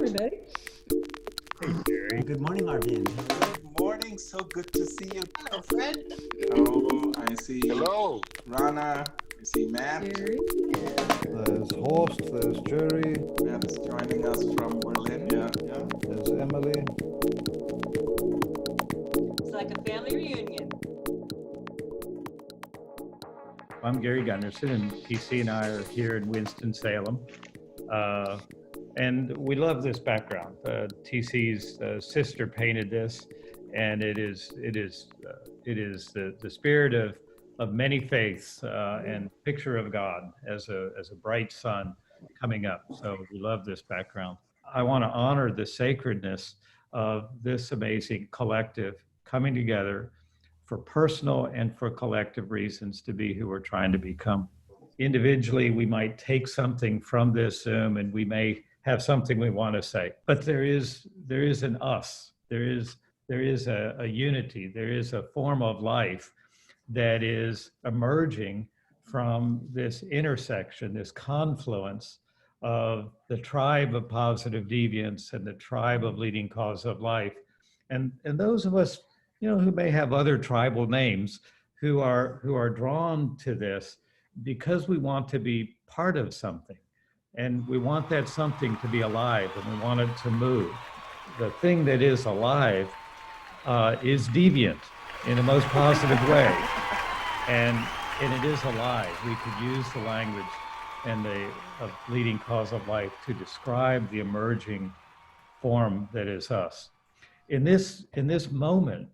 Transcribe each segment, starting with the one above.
everybody. Hey, Jerry. Good morning, Arvind. Good morning. So good to see you. Hello, Fred. Oh, I see. Hello. Rana. I see Matt. Jerry. There's Horst, there's Jerry, Matt is joining us from Berlin. Yeah. there's Emily. It's like a family reunion. I'm Gary Gunderson, and TC and I are here in Winston-Salem. And we love this background. TC's sister painted this, and it is the spirit of many faiths and picture of God as a bright sun coming up. So we love this background. I want to honor the sacredness of this amazing collective coming together for personal and for collective reasons to be who we're trying to become. Individually, we might take something from this Zoom and we may have something we want to say, but there is an us, there is a unity, there is a form of life that is emerging from this intersection, this confluence of the tribe of positive deviance and the tribe of leading cause of life. And those of us, who may have other tribal names, who are drawn to this because we want to be part of something. And we want that something to be alive, and we want it to move. The thing that is alive is deviant in the most positive way. And it is alive. We could use the language and the leading cause of life to describe the emerging form that is us. In this moment,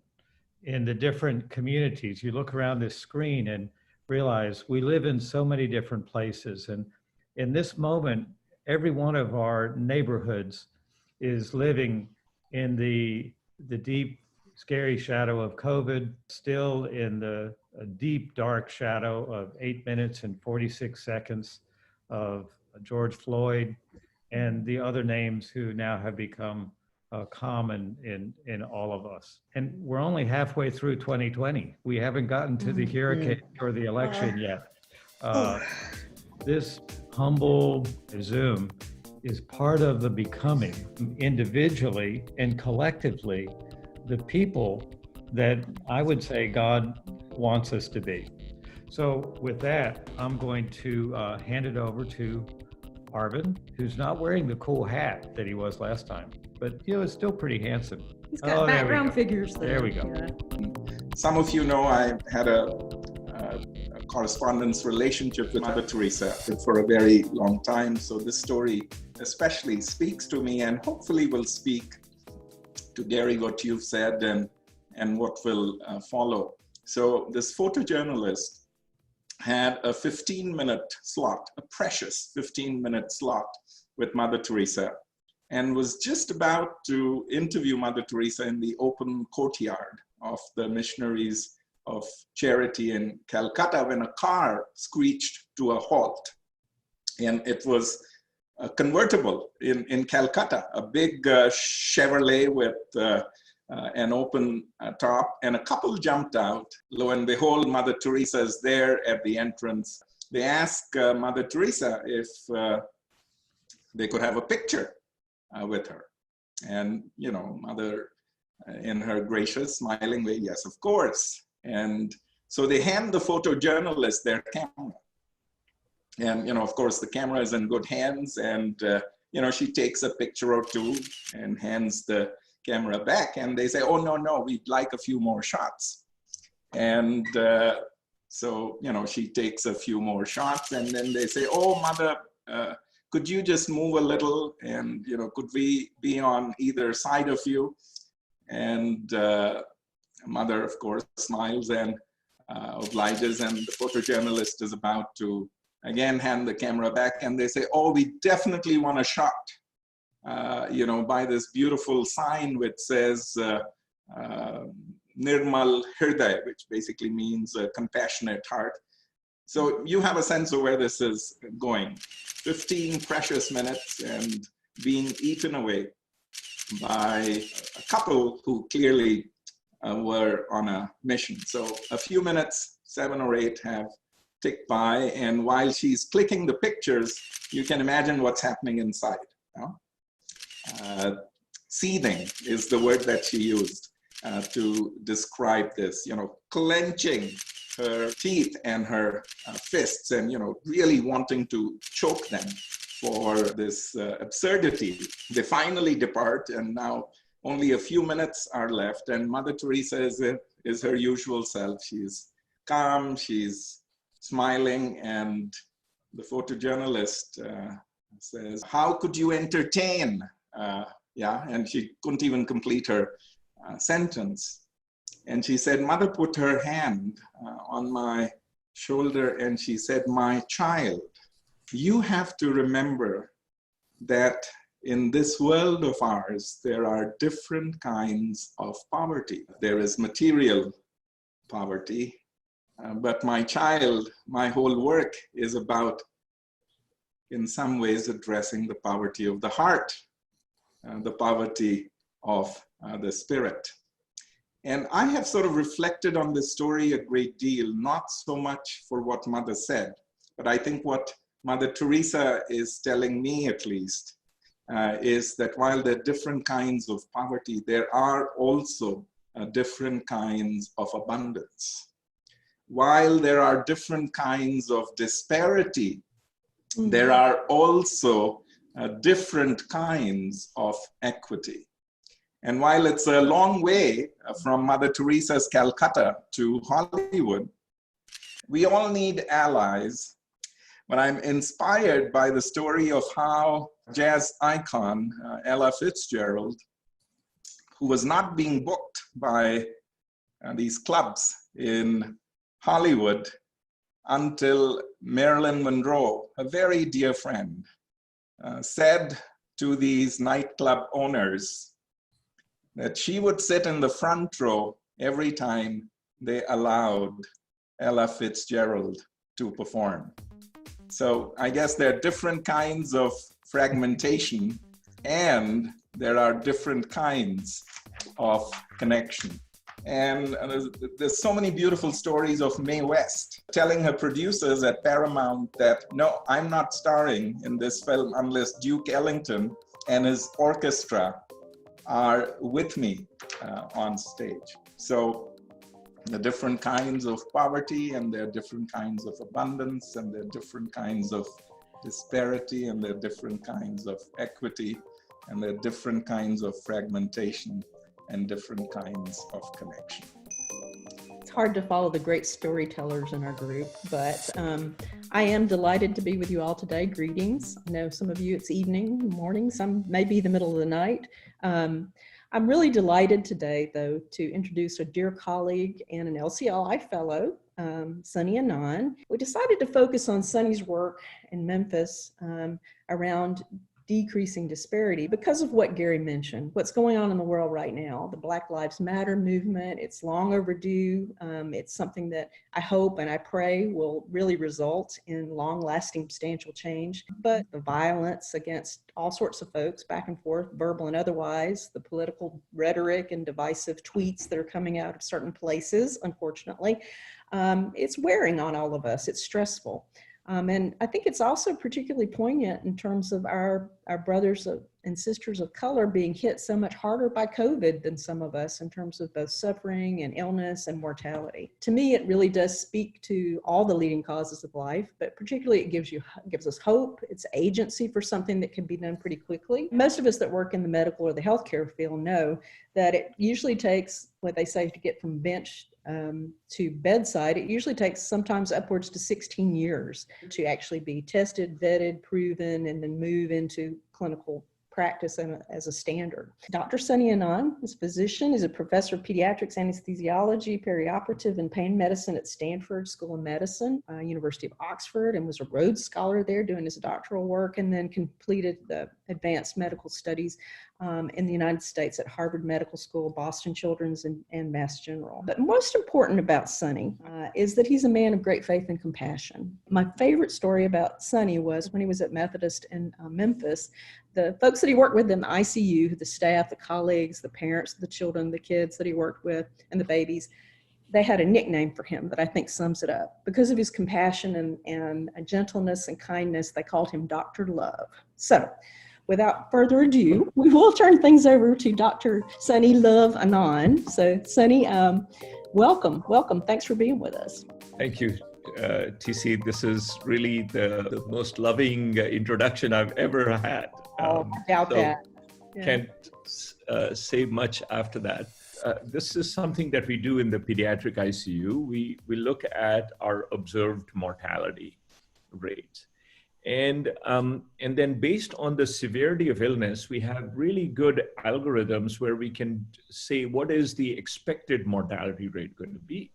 in the different communities, you look around this screen and realize we live in so many different places. And in this moment, every one of our neighborhoods is living in the deep, scary shadow of COVID, still in the deep, dark shadow of 8 minutes and 46 seconds of George Floyd and the other names who now have become common in all of us. And we're only halfway through 2020. We haven't gotten to the hurricane or the election yet. This humble Zoom is part of the becoming, individually and collectively, the people that I would say God wants us to be. So with that, I'm going to hand it over to Arvind, who's not wearing the cool hat that he was last time, but is still pretty handsome. He's got background figures there. There we go. Yeah. Some of you know I had a correspondence relationship with Mother Teresa for a very long time. So this story especially speaks to me and hopefully will speak to Gary, what you've said and what will follow. So this photojournalist had a 15-minute slot, a precious 15-minute slot with Mother Teresa, and was just about to interview Mother Teresa in the open courtyard of the Missionaries of Charity in Calcutta when a car screeched to a halt. And it was a convertible in Calcutta, a big Chevrolet with an open top, and a couple jumped out. Lo and behold, Mother Teresa is there at the entrance. They asked Mother Teresa if they could have a picture with her. And, Mother, in her gracious, smiling way, yes, of course. And so they hand the photojournalist their camera. And, of course, the camera is in good hands. And, she takes a picture or two and hands the camera back. And they say, oh, no, we'd like a few more shots. And so, she takes a few more shots. And then they say, oh, Mother, could you just move a little? And, could we be on either side of you? And Mother, of course, smiles and obliges. And the photojournalist is about to again hand the camera back, and they say, oh, we definitely want a shot, by this beautiful sign which says Nirmal Hriday, which basically means a compassionate heart. So you have a sense of where this is going. 15 precious minutes and being eaten away by a couple who clearly were on a mission. So a few minutes, 7 or 8, have ticked by, and while she's clicking the pictures, you can imagine what's happening inside. seething is the word that she used to describe this, clenching her teeth and her fists and, really wanting to choke them for this absurdity. They finally depart, and now only a few minutes are left, and Mother Teresa is her usual self. She's calm, she's smiling, and the photojournalist says, "How could you entertain?" And she couldn't even complete her sentence. And she said, Mother put her hand on my shoulder and she said, "My child, you have to remember that in this world of ours, there are different kinds of poverty. There is material poverty, but my child, my whole work is about, in some ways, addressing the poverty of the heart, the poverty of the spirit." And I have sort of reflected on this story a great deal, not so much for what Mother said, but I think what Mother Teresa is telling me, at least, is that while there are different kinds of poverty, there are also different kinds of abundance. While there are different kinds of disparity, there are also different kinds of equity. And while it's a long way from Mother Teresa's Calcutta to Hollywood, we all need allies. But I'm inspired by the story of how jazz icon Ella Fitzgerald, who was not being booked by these clubs in Hollywood until Marilyn Monroe, a very dear friend, said to these nightclub owners that she would sit in the front row every time they allowed Ella Fitzgerald to perform. So I guess there are different kinds of fragmentation and there are different kinds of connection. And there's so many beautiful stories of Mae West telling her producers at Paramount that, no, I'm not starring in this film unless Duke Ellington and his orchestra are with me on stage. So the different kinds of poverty, and there are different kinds of abundance, and there are different kinds of disparity, and there are different kinds of equity, and there are different kinds of fragmentation and different kinds of connection. It's hard to follow the great storytellers in our group, but I am delighted to be with you all today. Greetings. I know some of you it's evening, morning, some may be the middle of the night. I'm really delighted today, though, to introduce a dear colleague and an LCLI fellow, Sunny Anand. We decided to focus on Sunny's work in Memphis around decreasing disparity because of what Gary mentioned, what's going on in the world right now, the Black Lives Matter movement. It's long overdue. It's something that I hope and I pray will really result in long-lasting substantial change. But the violence against all sorts of folks, back and forth, verbal and otherwise, the political rhetoric and divisive tweets that are coming out of certain places, unfortunately, it's wearing on all of us. It's stressful. And I think it's also particularly poignant in terms of our brothers and sisters of color being hit so much harder by COVID than some of us in terms of both suffering and illness and mortality. To me, it really does speak to all the leading causes of life, but particularly it gives us hope. It's agency for something that can be done pretty quickly. Most of us that work in the medical or the healthcare field know that it usually takes what they say to get from bench to bedside. It usually takes sometimes upwards to 16 years to actually be tested, vetted, proven, and then move into clinical practice as a standard. Dr. Sunny Anand is a physician, is a professor of pediatrics, anesthesiology, perioperative, and pain medicine at Stanford School of Medicine, University of Oxford, and was a Rhodes Scholar there doing his doctoral work, and then completed the advanced medical studies in the United States at Harvard Medical School, Boston Children's, and Mass General. But most important about Sunny is that he's a man of great faith and compassion. My favorite story about Sunny was when he was at Methodist in Memphis. The folks that he worked with in the ICU, the staff, the colleagues, the parents, the children, the kids that he worked with, and the babies, they had a nickname for him that I think sums it up. Because of his compassion and gentleness and kindness, they called him Dr. Love. So without further ado, we will turn things over to Dr. Sunny Love Anand. So Sunny, welcome. Thanks for being with us. Thank you, TC. This is really the most loving introduction I've ever had. I doubt that. Yeah. Can't say much after that. This is something that we do in the pediatric ICU. We look at our observed mortality rate. And then based on the severity of illness, we have really good algorithms where we can say, what is the expected mortality rate going to be?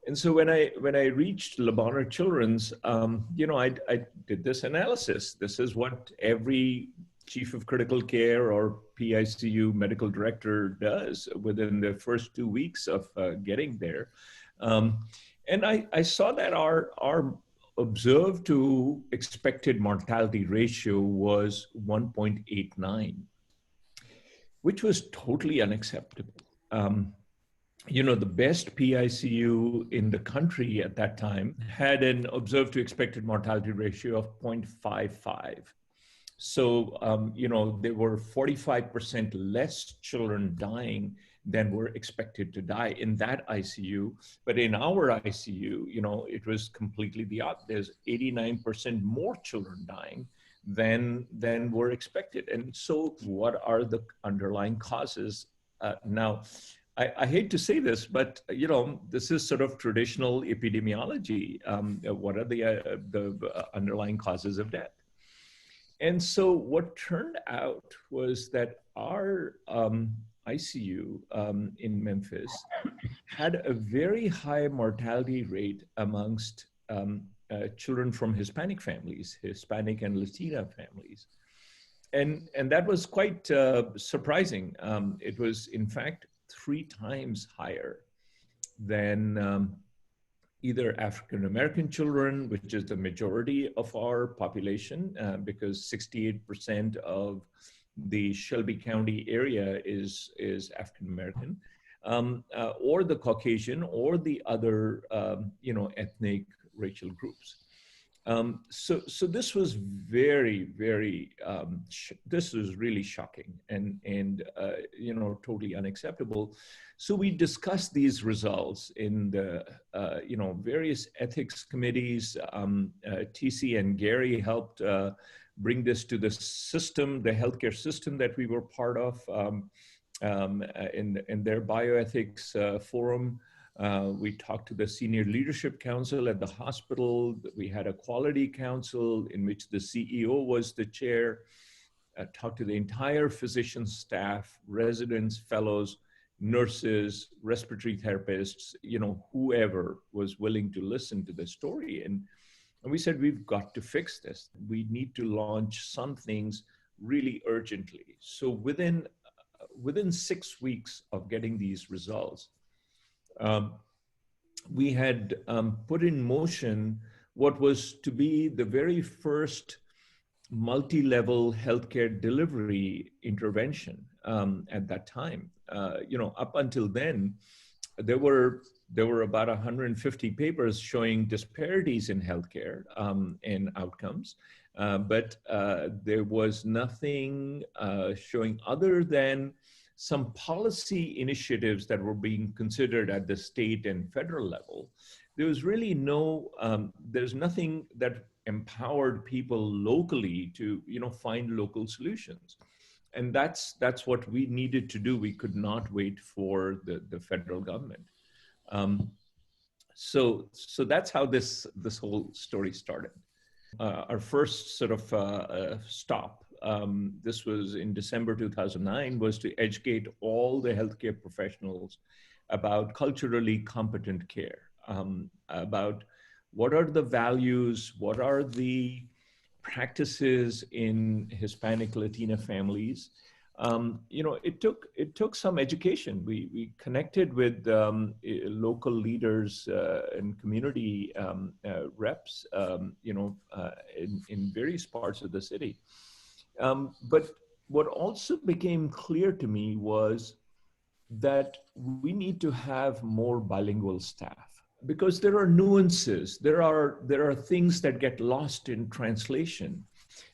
And so when I reached Le Bonheur Children's, I did this analysis. This is what every chief of critical care or PICU medical director does within the first 2 weeks of getting there. And I saw that our observed to expected mortality ratio was 1.89, which was totally unacceptable. The best PICU in the country at that time had an observed to expected mortality ratio of 0.55. So, there were 45% less children dying than were expected to die in that ICU. But in our ICU, it was completely the opposite. There's 89% more children dying than were expected. And so what are the underlying causes? Now, I hate to say this, but this is sort of traditional epidemiology. What are the underlying causes of death? And so what turned out was that our ICU in Memphis had a very high mortality rate amongst children from Hispanic families, Hispanic and Latina families. And that was quite surprising. It was, in fact, 3 times higher than either African-American children, which is the majority of our population, because 68% of the Shelby County area is African-American, or the Caucasian, or the other, ethnic racial groups. So this was very, very, this was really shocking and totally unacceptable. So we discussed these results in the, various ethics committees. TC and Gary helped bring this to the system, the healthcare system that we were part of in their bioethics forum. We talked to the senior leadership council at the hospital. We had a quality council in which the CEO was the chair. Talked to the entire physician staff, residents, fellows, nurses, respiratory therapists, whoever was willing to listen to the story. And we said, we've got to fix this. We need to launch some things really urgently. So within 6 weeks of getting these results, we had put in motion what was to be the very first multi-level healthcare delivery intervention at that time. Up until then, there were about 150 papers showing disparities in healthcare and outcomes, but there was nothing showing other than some policy initiatives that were being considered at the state and federal level. There was really there's nothing that empowered people locally to, find local solutions. And that's what we needed to do. We could not wait for the federal government. So that's how this whole story started. Our first sort of stop, this was in December 2009, was to educate all the healthcare professionals about culturally competent care, about what are the values, what are the practices in Hispanic Latina families. It took some education. We connected with local leaders and community reps, in various parts of the city. But what also became clear to me was that we need to have more bilingual staff, because there are nuances. There are things that get lost in translation.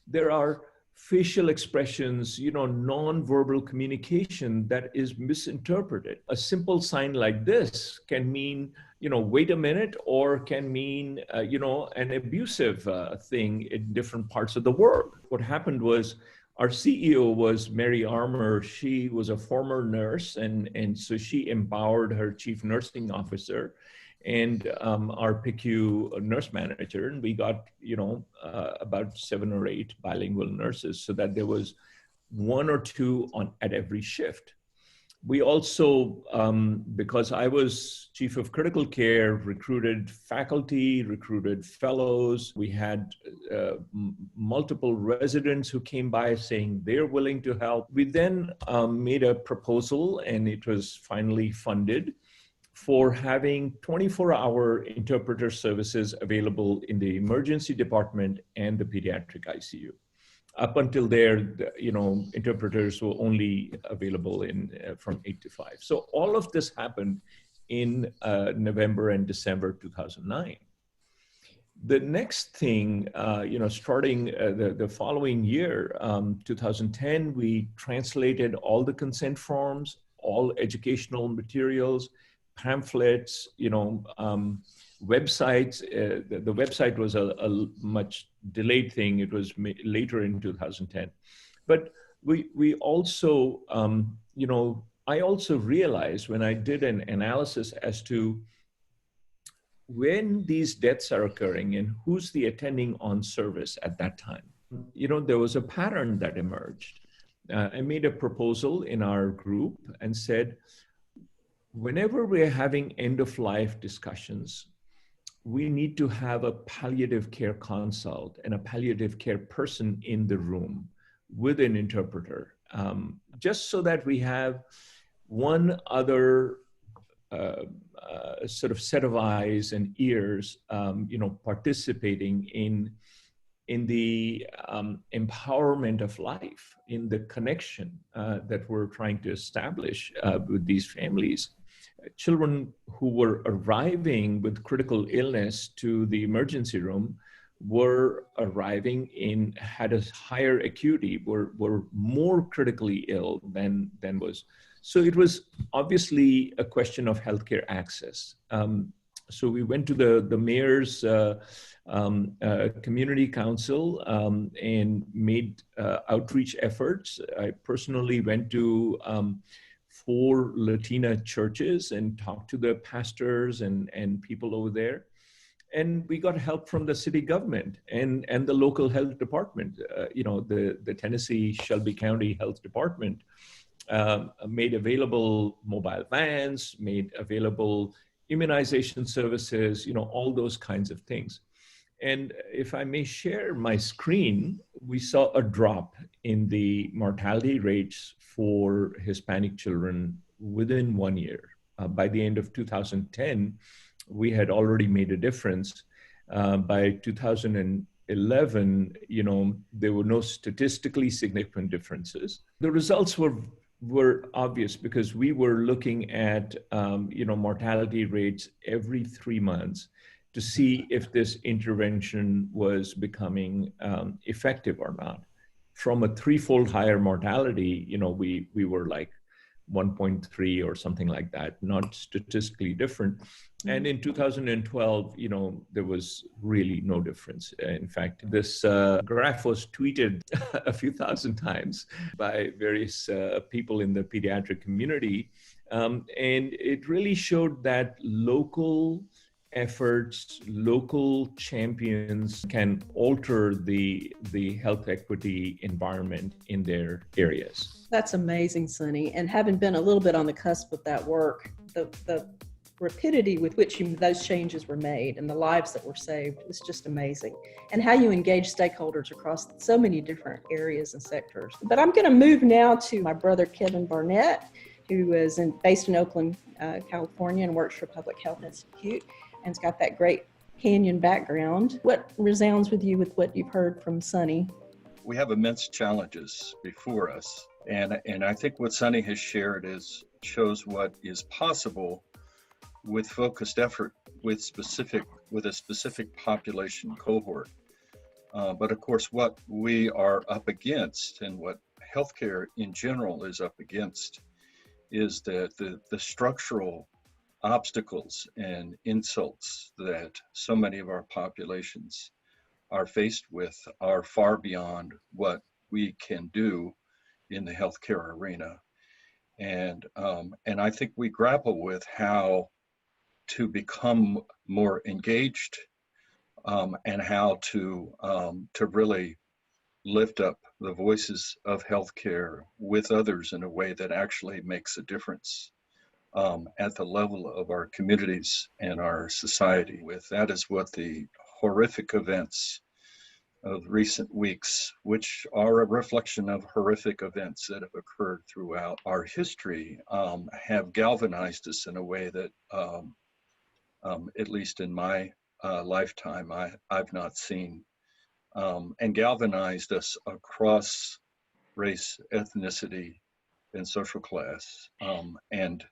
There are facial expressions, non-verbal communication that is misinterpreted. A simple sign like this can mean, wait a minute, or can mean, an abusive thing in different parts of the world. What happened was our CEO was Mary Armour. She was a former nurse, and so she empowered her chief nursing officer and our PICU nurse manager, and we got, about 7 or 8 bilingual nurses, so that there was 1 or 2 at every shift. We also, because I was chief of critical care, recruited faculty, recruited fellows. We had multiple residents who came by saying they're willing to help. We then made a proposal, and it was finally funded, for having 24-hour interpreter services available in the emergency department and the pediatric ICU. Up until there, interpreters were only available from 8 to 5. So all of this happened in November and December 2009. The next thing, starting the following year, 2010, we translated all the consent forms, all educational materials, pamphlets, websites. The website was a much delayed thing. It was later in 2010. But we also, I also realized when I did an analysis as to when these deaths are occurring and who's the attending on service at that time, there was a pattern that emerged. I made a proposal in our group and said, whenever we're having end-of-life discussions, we need to have a palliative care consult and a palliative care person in the room with an interpreter, just so that we have one other sort of set of eyes and ears, participating in the empowerment of life, in the connection that we're trying to establish with these families. Children who were arriving with critical illness to the emergency room were had a higher acuity, were more critically ill than was. So it was obviously a question of healthcare access. So we went to the mayor's community council and made outreach efforts. I personally went to 4 Latina churches and talked to the pastors and people over there. And we got help from the city government and the local health department. The Tennessee Shelby County Health Department made available mobile vans, made available immunization services, all those kinds of things. And if I may share my screen, we saw a drop in the mortality rates for Hispanic children within 1 year. By the end of 2010, we had already made a difference. By 2011, there were no statistically significant differences. The results were obvious because we were looking at mortality rates every 3 months to see if this intervention was becoming effective or not. From a 3-fold higher mortality, we were like 1.3 or something like that, not statistically different. And in 2012, there was really no difference. In fact, this graph was tweeted a few thousand times by various people in the pediatric community. And it really showed that local efforts, local champions can alter the health equity environment in their areas. That's amazing, Sonny. And having been a little bit on the cusp of that work, the rapidity with which those changes were made and the lives that were saved was just amazing. And how you engage stakeholders across so many different areas and sectors. But I'm going to move now to my brother, Kevin Barnett, who is based in Oakland, California, and works for Public Health Institute. And it's got that great Canyon background. What resounds with you with what you've heard from Sonny? We have immense challenges before us. And I think what Sonny has shared shows what is possible with focused effort with a specific population cohort. But of course, what we are up against and what healthcare in general is up against is that the structural obstacles and insults that so many of our populations are faced with are far beyond what we can do in the healthcare arena. And I think we grapple with how to become more engaged and how to really lift up the voices of healthcare with others in a way that actually makes a difference at the level of our communities and our society. With that is what the horrific events of recent weeks, which are a reflection of horrific events that have occurred throughout our history, have galvanized us in a way that, at least in my lifetime, I've not seen, and galvanized us across race, ethnicity, and social class. And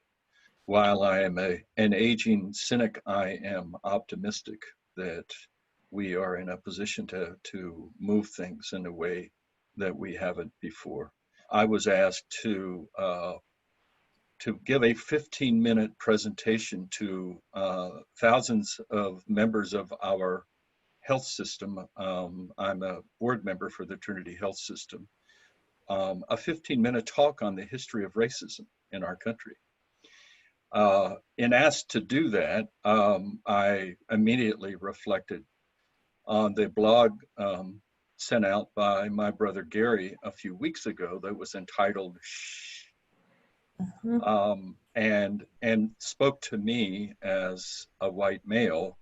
while I am an aging cynic, I am optimistic that we are in a position to move things in a way that we haven't before. I was asked to give a 15-minute presentation to thousands of members of our health system. I'm a board member for the Trinity Health System. A 15-minute talk on the history of racism in our country. And asked to do that, I immediately reflected on the blog sent out by my brother Gary a few weeks ago that was entitled Shh, and spoke to me as a white male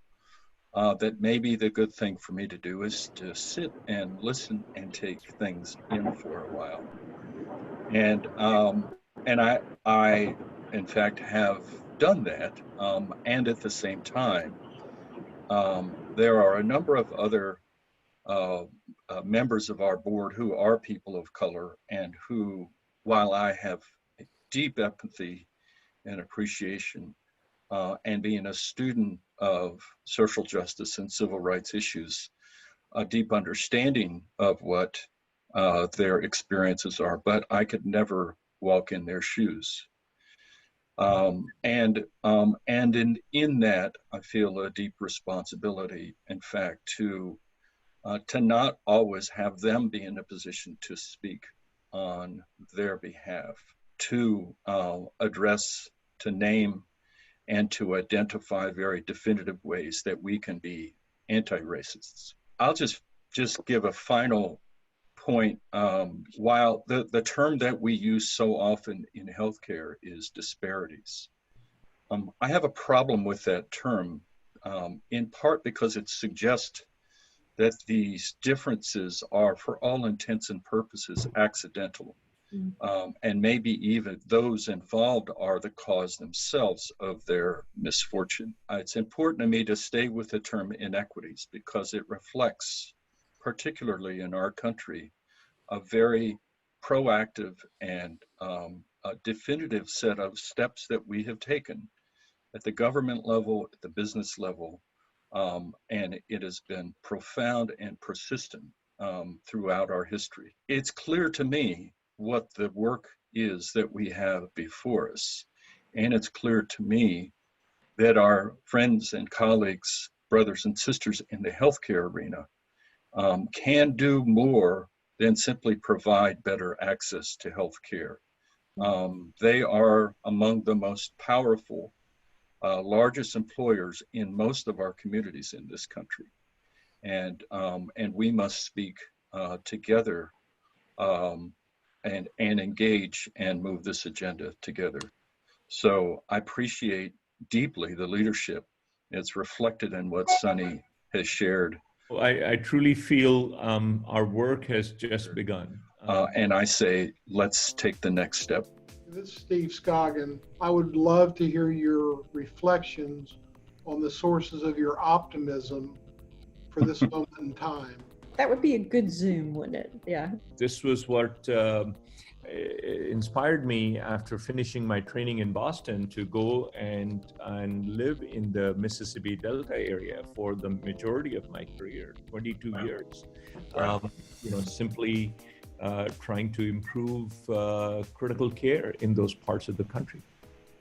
that maybe the good thing for me to do is to sit and listen and take things in for a while. And I in fact have done that, and at the same time, there are a number of other members of our board who are people of color and who, while I have deep empathy and appreciation, and being a student of social justice and civil rights issues, a deep understanding of what their experiences are, but I could never walk in their shoes. And in that, I feel a deep responsibility, in fact, to not always have them be in a position to speak on their behalf, to address, to name, and to identify very definitive ways that we can be anti-racists. I'll just give a final point. While the term that we use so often in healthcare is disparities, I have a problem with that term, in part because it suggests that these differences are, for all intents and purposes, accidental. And maybe even those involved are the cause themselves of their misfortune. It's important to me to stay with the term inequities because it reflects, particularly in our country, a very proactive and a definitive set of steps that we have taken at the government level, at the business level, and it has been profound and persistent throughout our history. It's clear to me what the work is that we have before us. And it's clear to me that our friends and colleagues, brothers and sisters in the healthcare arena can do more than simply provide better access to healthcare. They are among the most powerful, largest employers in most of our communities in this country. And we must speak together and engage and move this agenda together. So I appreciate deeply the leadership. It's reflected in what Sonny has shared. I truly feel our work has just begun. And I say, let's take the next step. This is Steve Scoggin. I would love to hear your reflections on the sources of your optimism for this moment in time. That would be a good Zoom, wouldn't it? Yeah. This was what inspired me after finishing my training in Boston to go and live in the Mississippi Delta area for the majority of my career, 22 years. Simply trying to improve critical care in those parts of the country.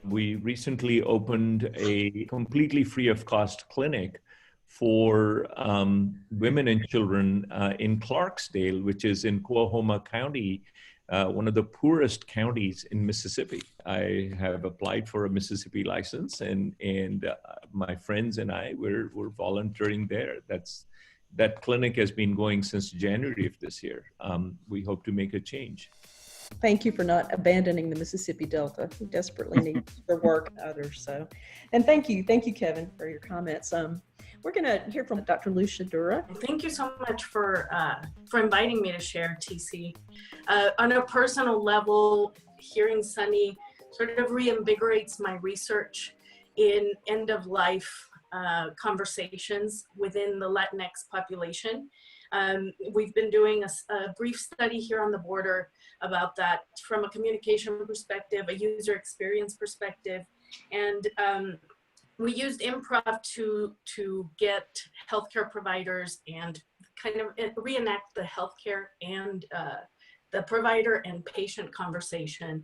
We recently opened a completely free of cost clinic for women and children in Clarksdale, which is in Coahoma County, one of the poorest counties in Mississippi. I have applied for a Mississippi license, and my friends and I were volunteering there. That clinic has been going since January of this year. We hope to make a change. Thank you for not abandoning the Mississippi Delta. We desperately need the work of others. So, and thank you, Kevin, for your comments. We're going to hear from Dr. Lucia Dura. Thank you so much for inviting me to share, TC. On a personal level, hearing Sunny sort of reinvigorates my research in end-of-life conversations within the Latinx population. We've been doing a brief study here on the border about that from a communication perspective, a user experience perspective, and we used improv to get healthcare providers and kind of reenact the healthcare and the provider and patient conversation,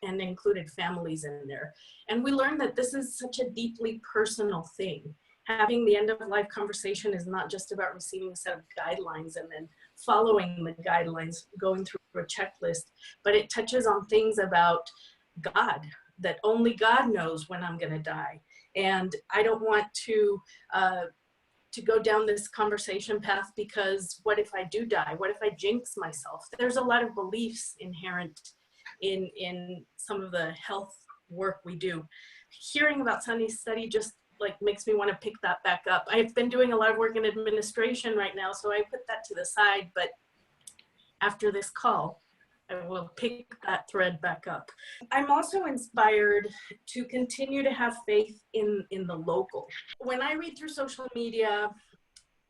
and included families in there. And we learned that this is such a deeply personal thing. Having the end of life conversation is not just about receiving a set of guidelines and then following the guidelines, going through a checklist, but it touches on things about God, that only God knows when I'm going to die. And I don't want to go down this conversation path, because what if I do die? What if I jinx myself? There's a lot of beliefs inherent in some of the health work we do. Hearing about Sunny's study just makes me want to pick that back up. I've been doing a lot of work in administration right now, so I put that to the side, but after this call, I will pick that thread back up. I'm also inspired to continue to have faith in the local. When I read through social media,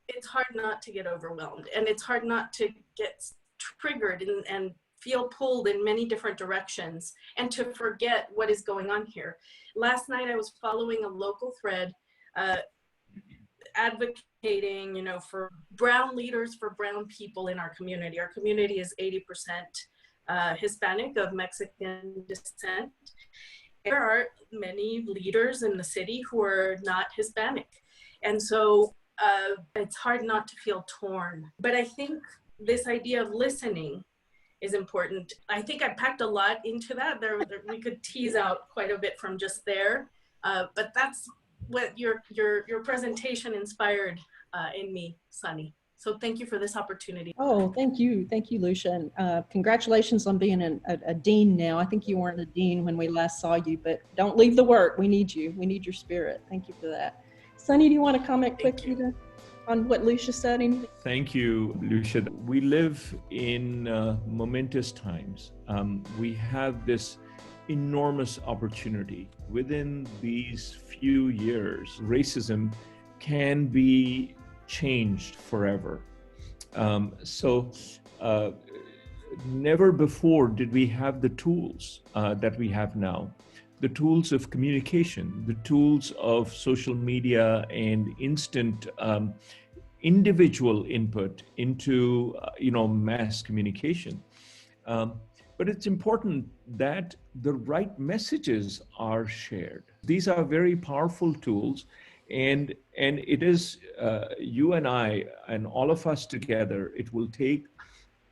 it's hard not to get overwhelmed, and it's hard not to get triggered and feel pulled in many different directions and to forget what is going on here. Last night I was following a local thread advocating, for brown leaders, for brown people in our community. Our community is 80% Hispanic of Mexican descent. There are many leaders in the city who are not Hispanic. And so it's hard not to feel torn. But I think this idea of listening is important. I think I packed a lot into that. We could tease out quite a bit from just there, but that's what your presentation inspired in me, Sunny. So thank you for this opportunity. Oh, thank you, Lucia, and congratulations on being a dean now. I think you weren't a dean when we last saw you, but don't leave the work. We need you. We need your spirit. Thank you for that. Sunny, do you want to comment quickly on what Lucia said? Thank you, Lucia. We live in momentous times. We have this enormous opportunity. Within these few years, racism can be changed forever. Never before did we have the tools that we have now. The tools of communication, the tools of social media and instant individual input into mass communication. But it's important that the right messages are shared. These are very powerful tools, and it is you and I and all of us together, it will take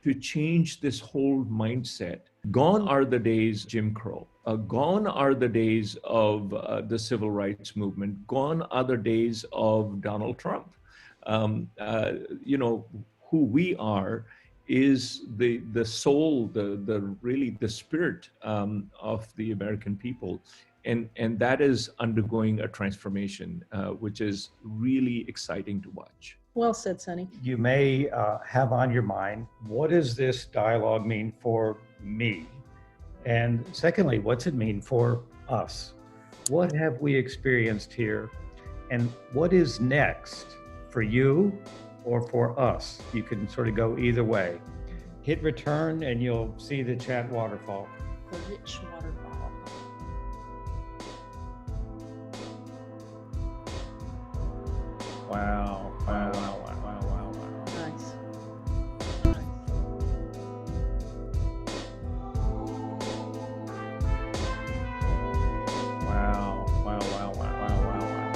to change this whole mindset. Gone are the days Jim Crow. Gone are the days of the civil rights movement. Gone are the days of Donald Trump. Who we are is the soul, the spirit of the American people. And that is undergoing a transformation, which is really exciting to watch. Well said, Sunny. You may have on your mind, what does this dialogue mean for me? And secondly, what's it mean for us? What have we experienced here? And what is next for you or for us? You can sort of go either way. Hit return and you'll see the chat waterfall. The rich waterfall. Wow, wow, wow, wow, wow, wow, wow. Nice. Wow, wow, wow, wow, wow, wow, wow.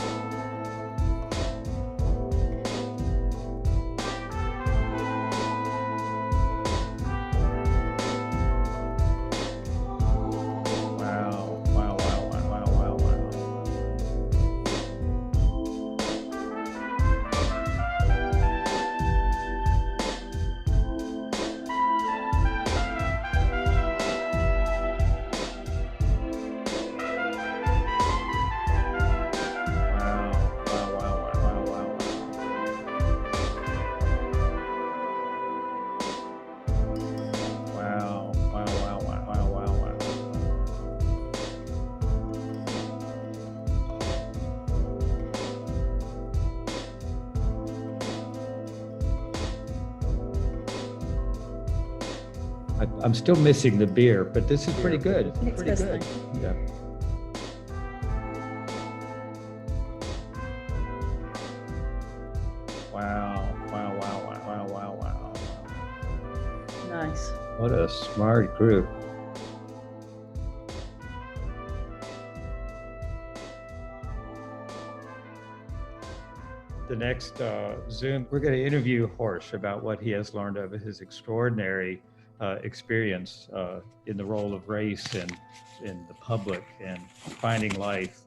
Wow, wow, wow, wow, wow, wow, wow. Wow, wow, wow, wow, wow, wow. Wow, wow, wow, wow, wow, wow, wow. I'm still missing the beer, but this is pretty good. Next Pretty best good. thing. Yeah. Wow, wow, wow, wow, wow, wow, wow. Nice. What a smart group. The next Zoom, we're going to interview Horsch about what he has learned of his extraordinary experience in the role of race and in the public and finding life.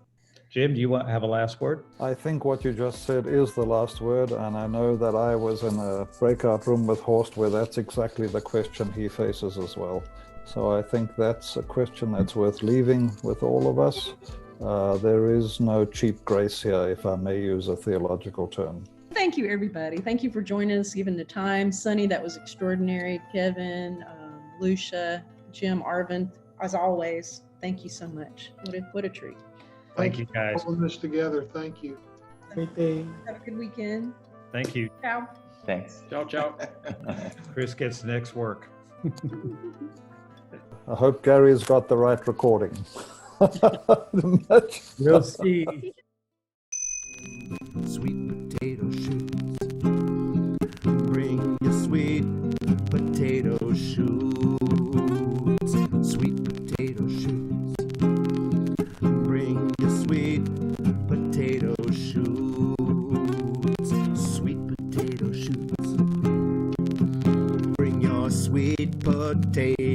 Jim, do you want to have a last word? I think what you just said is the last word, and I know that I was in a breakout room with Horst where that's exactly the question he faces as well. So I think that's a question that's worth leaving with all of us. There is no cheap grace here, if I may use a theological term. Thank you, everybody. Thank you for joining us, giving the time. Sunny, that was extraordinary. Kevin, Lucia, Jim, Arvin, as always, thank you so much. What a treat. Thank you, guys. Pulling this together. Thank you. Great day. Have a good weekend. Thank you. Ciao. Thanks. Ciao, ciao. Chris gets the next work. I hope Gary's got the right recording. We'll see. Sweet potato shoots. Bring your sweet potato shoots. Sweet potato shoots. Bring your sweet potato shoots. Sweet potato shoots. Bring your sweet potato